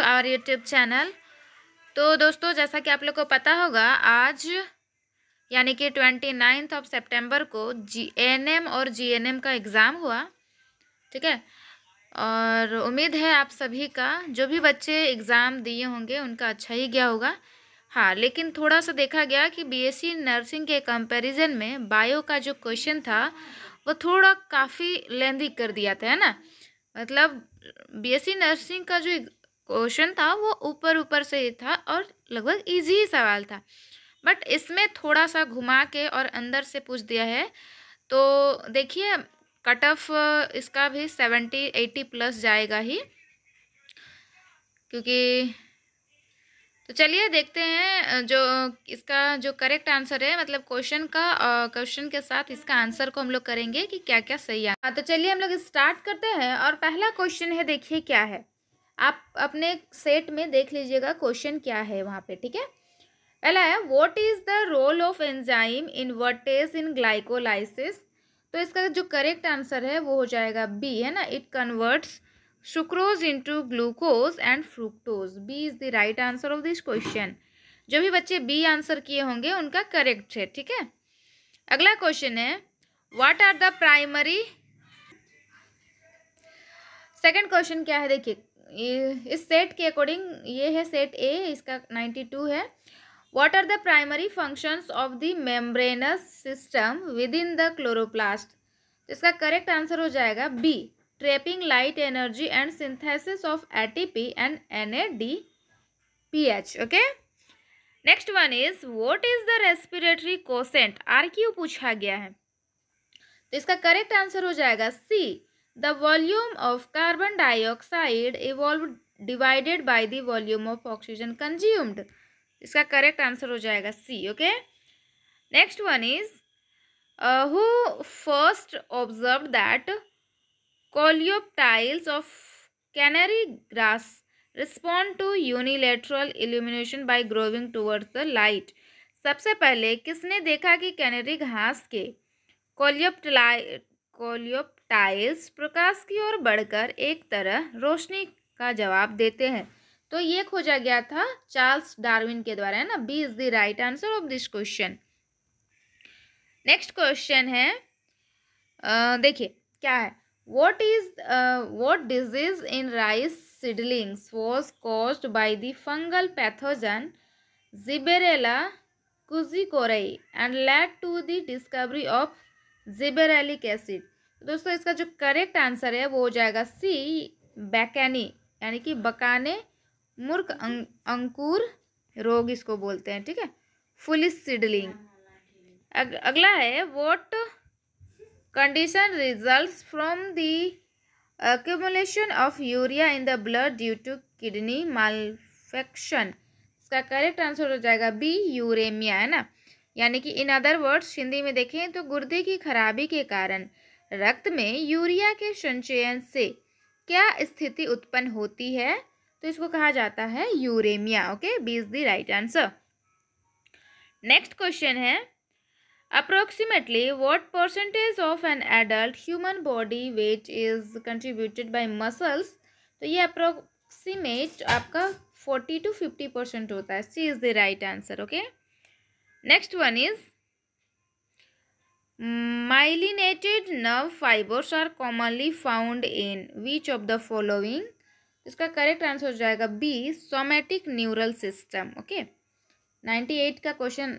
Our YouTube channel. तो दोस्तों, जैसा कि आप लोग को पता होगा, आज यानी कि 29 सितंबर को एएनएम और जीएनएम का एग्ज़ाम हुआ। ठीक है, और उम्मीद है आप सभी का, जो भी बच्चे एग्ज़ाम दिए होंगे उनका अच्छा ही गया होगा। हाँ, लेकिन थोड़ा सा देखा गया कि बीएससी नर्सिंग के कंपैरिजन में बायो का जो क्वेश्चन था वो थोड़ा काफ़ी लेंदी कर दिया था, है ना। मतलब बीएससी नर्सिंग का जो क्वेश्चन था वो ऊपर ऊपर से ही था और लगभग इजी ही सवाल था, बट इसमें थोड़ा सा घुमा के और अंदर से पूछ दिया है। तो देखिए, कट ऑफ इसका भी 70-80 प्लस जाएगा ही, क्योंकि तो चलिए देखते हैं जो इसका जो करेक्ट आंसर है, मतलब क्वेश्चन के साथ इसका आंसर को हम लोग करेंगे कि क्या क्या सही है। तो चलिए हम लोग स्टार्ट करते हैं। और पहला क्वेश्चन है, देखिए क्या है, आप अपने सेट में देख लीजिएगा क्वेश्चन क्या है वहाँ पे। ठीक है, पहला है, what is the role of enzyme invertase in glycolysis. तो इसका जो करेक्ट आंसर है वो हो जाएगा बी, है ना। It converts sucrose into glucose and fructose. B is the right answer of this question. जो भी बच्चे बी आंसर किए होंगे उनका करेक्ट है। ठीक है, अगला क्वेश्चन है, what are the primary. Second question क्या है, देखिए इस सेट के अकॉर्डिंग, ये है सेट ए, इसका 92 है। What are the primary functions of the membranous system within the chloroplast? इसका करेक्ट आंसर हो जाएगा B, trapping light energy and synthesis of ATP and NADPH। Okay, next one is, what is the respiratory quotient. RQ पूछा गया है, तो इसका correct answer हो जाएगा C, the volume of carbon dioxide evolve divided by the volume of oxygen consumed. इसका correct answer हो जाएगा C. Okay, next one is, who first observe that coleoptiles of canary grass respond to unilateral illumination by growing towards the light. सबसे पहले किसने देखा कि canary घास के कोलियोप्टाइल्स प्रकाश की ओर बढ़कर एक तरह रोशनी का जवाब देते हैं। तो ये खोजा गया था चार्ल्स डार्विन के द्वारा, है ना। B is the right answer of this question. Next question है, देखिए क्या है, what disease in rice seedlings was caused by the fungal pathogen Gibberella fujikuroi and led to the discovery of gibberellic acid. दोस्तों, इसका जो correct answer है वो हो जाएगा सी, बैकानी, यानी कि बकाने मूर्ख अंकुर रोग इसको बोलते हैं। ठीक है, फुलिश सीडलिंग। अगला है, what condition results from the accumulation of urea in the blood due to kidney malfunction. इसका करेक्ट आंसर हो जाएगा बी, यूरेमिया, है ना। यानी कि इन अदर वर्ड्स हिंदी में देखें तो गुर्दे की खराबी के कारण रक्त में यूरिया के संचयन से क्या स्थिति उत्पन्न होती है, तो इसको कहा जाता है uraemia. Okay, B is the right answer. Next question है, approximately what percentage of an adult human body weight is contributed by muscles. तो ये अप्रोक्सीमेट आपका 40-50% होता है। C is the right answer. Okay, next one is, myelinated nerve fibers are commonly found in which of the following। इसका correct answer हो जाएगा B, somatic neural system. Okay, 98 का question,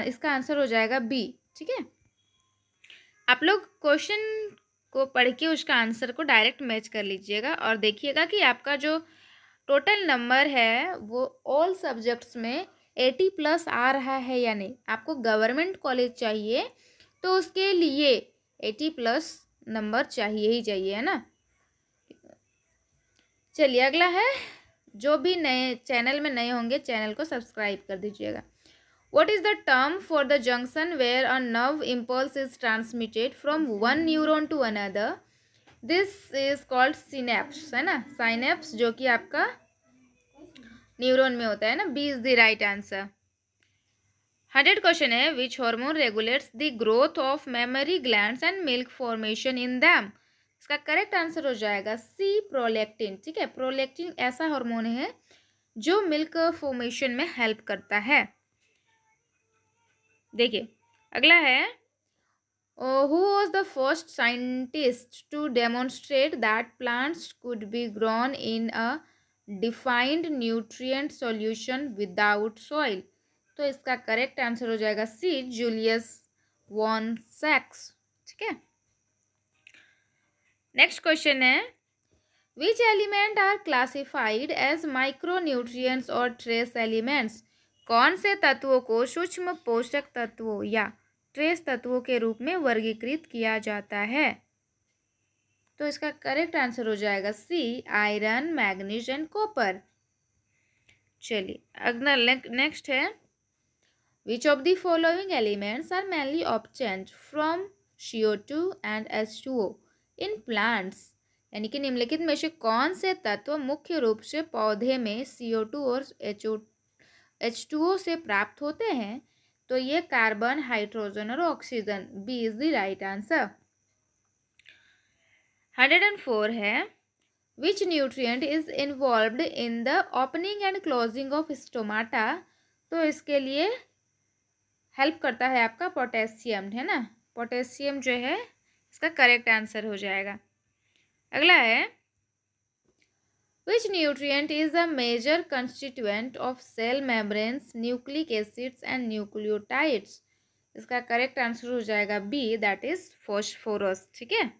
इसका आंसर हो जाएगा बी। ठीक है, आप लोग क्वेश्चन को पढ़ के उसका आंसर को डायरेक्ट मैच कर लीजिएगा और देखिएगा कि आपका जो टोटल नंबर है वो ऑल सब्जेक्ट्स में 80 प्लस आ रहा है या नहीं। आपको गवर्नमेंट कॉलेज चाहिए तो उसके लिए 80 प्लस नंबर चाहिए ही चाहिए, है ना। चलिए अगला है, जो भी नए चैनल में नए होंगे चैनल को सब्सक्राइब कर दीजिएगा। What is the term for the junction where a nerve impulse is transmitted from one neuron to another. This is called synapse, है ना। साइनेप्स जो कि आपका न्यूरॉन में होता है ना। B is the right answer. 100 question है, which hormone regulates the growth of mammary glands and milk formation in them. इसका करेक्ट आंसर हो जाएगा सी, प्रोलैक्टिन। ठीक है, प्रोलैक्टिन ऐसा हार्मोन है जो मिल्क फॉर्मेशन में हेल्प करता है। देखिए अगला है, who was the first scientist to demonstrate that plants could be grown in a defined nutrient solution without soil? तो इसका करेक्ट आंसर हो जाएगा सी, जूलियस वॉन सैक्स। ठीक है, नेक्स्ट क्वेश्चन है, which element are classified as micronutrients और trace elements? कौन से तत्वों को सूक्ष्म पोषक तत्वों या ट्रेस तत्वों के रूप में वर्गीकृत किया जाता है? तो इसका करेक्ट आंसर हो जाएगा C, iron, manganese and copper. चलिए अगला नेक्स्ट है, which of the following elements are mainly obtained from CO2 and H2O in plants? यानी कि निम्नलिखित में से कौन से तत्व मुख्य रूप से पौधे में CO2 और H2O से प्राप्त होते हैं? तो ये कार्बन, हाइड्रोजन और oxygen. B is the right answer. 104 है, which nutrient is involved in the opening and closing of stomata? तो इसके लिए हेल्प करता है आपका पोटेशियम, है ना, पोटेशियम जो है इसका करेक्ट आंसर हो जाएगा। अगला है, which nutrient is a major constituent of cell membranes, nucleic acids and nucleotides? इसका करेक्ट आंसर हो जाएगा बी, दैट इज फॉस्फोरस। ठीक है,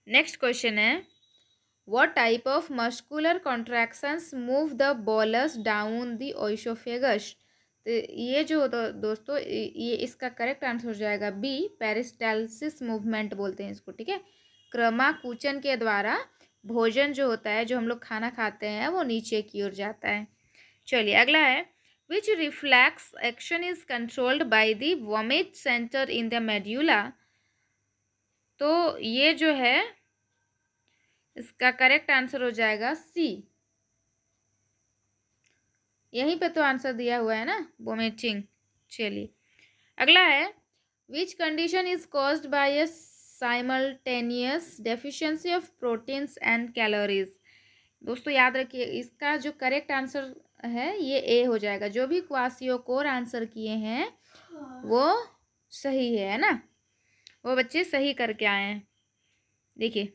नेक्स्ट क्वेश्चन है, what type of muscular contractions move the bolus down the oesophagus? तो ये जो दोस्तों ये इसका करेक्ट आंसर हो जाएगा बी, पेरिस्टाल्सिस मूवमेंट बोलते हैं इसको। ठीक है, क्रमाकुचन के द्वारा भोजन जो होता है, जो हम लोग खाना खाते हैं, वो नीचे की ओर जाता है। चलिए अगला है, which reflex action is controlled by the vomit centre in the medulla? तो ये जो है इसका करेक्ट आंसर हो जाएगा सी, यहीं पे तो आंसर दिया हुआ है ना, वोमिटिंग। चलिए अगला है, which condition is caused by a simultaneous deficiency of proteins and calories? दोस्तों याद रखिए इसका जो करेक्ट आंसर है ये ए हो जाएगा। जो भी क्वासियोकोर आंसर किए हैं वो सही है ना, वो बच्चे सही करके आए हैं। देखिए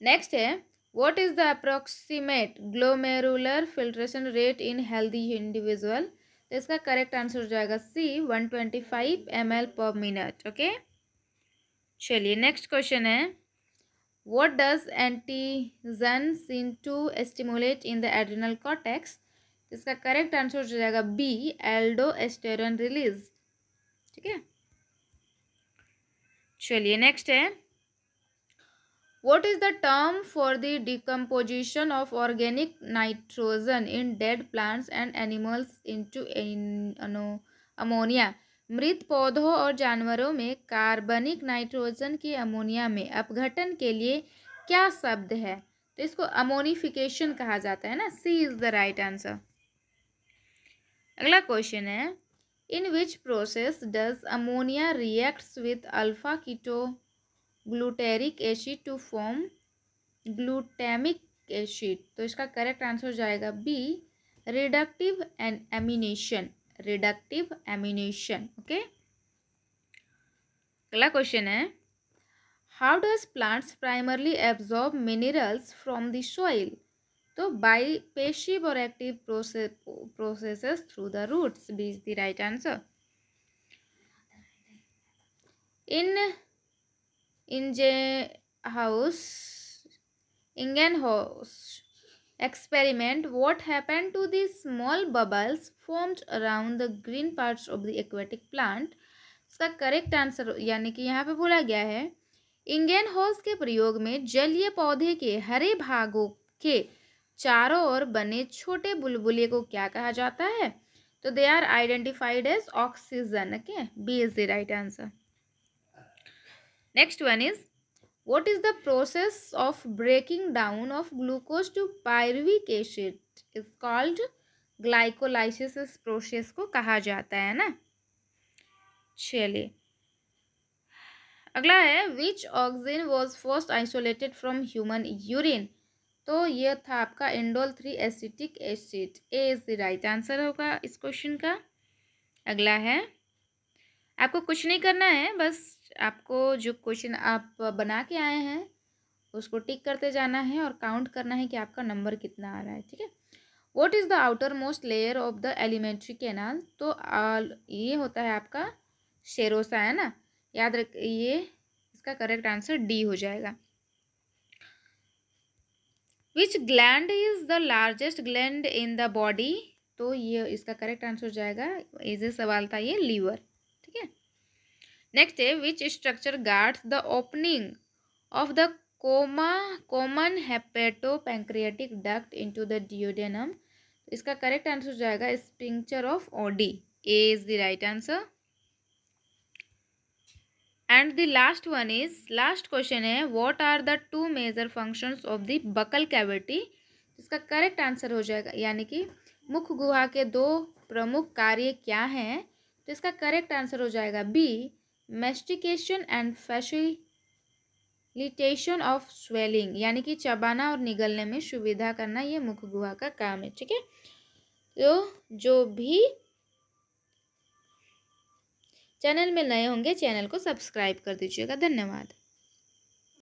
नेक्स्ट है, what is the approximate glomerular filtration rate in healthy individual? तो इसका करेक्ट आंसर हो जाएगा सी, 125 ml पर मिनट। ओके, चलिए नेक्स्ट क्वेश्चन है, what does antigen seem to stimulate in the adrenal cortex? इसका करेक्ट आंसर हो जाएगा बी, एल्डोस्टेरोन रिलीज। ठीक है, चलिए नेक्स्ट है, what is the term for the decomposition of organic nitrogen in dead plants and animals into ammonia? मृत पौधों और जानवरों में कार्बनिक नाइट्रोजन के अमोनिया में अपघटन के लिए क्या शब्द है? तो इसको अमोनिफिकेशन कहा जाता है ना। C is the right answer. अगला क्वेश्चन है, in which process does ammonia reacts with alpha keto glutaric acid to form glutamic acid? तो इसका करेक्ट आंसर हो जाएगा B, reductive amination, reductive amination. Okay, अगला क्वेश्चन है, how does plants primarily absorb minerals from the soil? तो by passive और active processes through the roots. B is the right answer. In Ingenhousz experiment, what happened to the small bubbles formed around the green parts of the aquatic plant? इसका correct answer यानी कि यहाँ पे बोला गया है, इंगेनहॉस के प्रयोग में जलीय पौधे के हरे भागों के चारों ओर बने छोटे बुलबुले को क्या कहा जाता है? तो they are identified as oxygen. Okay, B is the right answer. Next one is, what is the process of breaking down of glucose to pyruvic acid? is called glycolysis। इस प्रोसेस को कहा जाता है ना। चलिए अगला है विच oxygen was first isolated from human urine. तो ये था आपका indole 3 acetic acid. A is the right answer होगा इस क्वेश्चन का। अगला है, आपको कुछ नहीं करना है, बस आपको जो क्वेश्चन आप बना के आए हैं उसको टिक करते जाना है और काउंट करना है कि आपका नंबर कितना आ रहा है। ठीक है। What is the outer most layer of the alimentary canal. तो ये होता है आपका शेरोसा, है ना, याद रख, ये इसका करेक्ट आंसर डी हो जाएगा। विच gland is the largest gland in the body. तो ये इसका करेक्ट आंसर हो जाएगा, इजी सवाल था ये, लीवर। ठीक है। नेक्स्ट है which structure guards the opening of the common hepatopancreatic duct into the duodenum. इसका करेक्ट आंसर हो जाएगा sphincter of Oddi. A is the right answer. And the last one is, last question है, what are the two major functions of the buccal cavity. इसका correct answer हो जाएगा, यानी कि मुख गुहा के दो प्रमुख कार्य क्या हैं। तो इसका करेक्ट आंसर हो जाएगा B, mastication and facilitation of swallowing, यानी कि चबाना और निगलने में सुविधा करना, ये मुख गुहा का काम है। ठीक है। तो जो भी चैनल में नए होंगे चैनल को सब्सक्राइब कर दीजिएगा। धन्यवाद।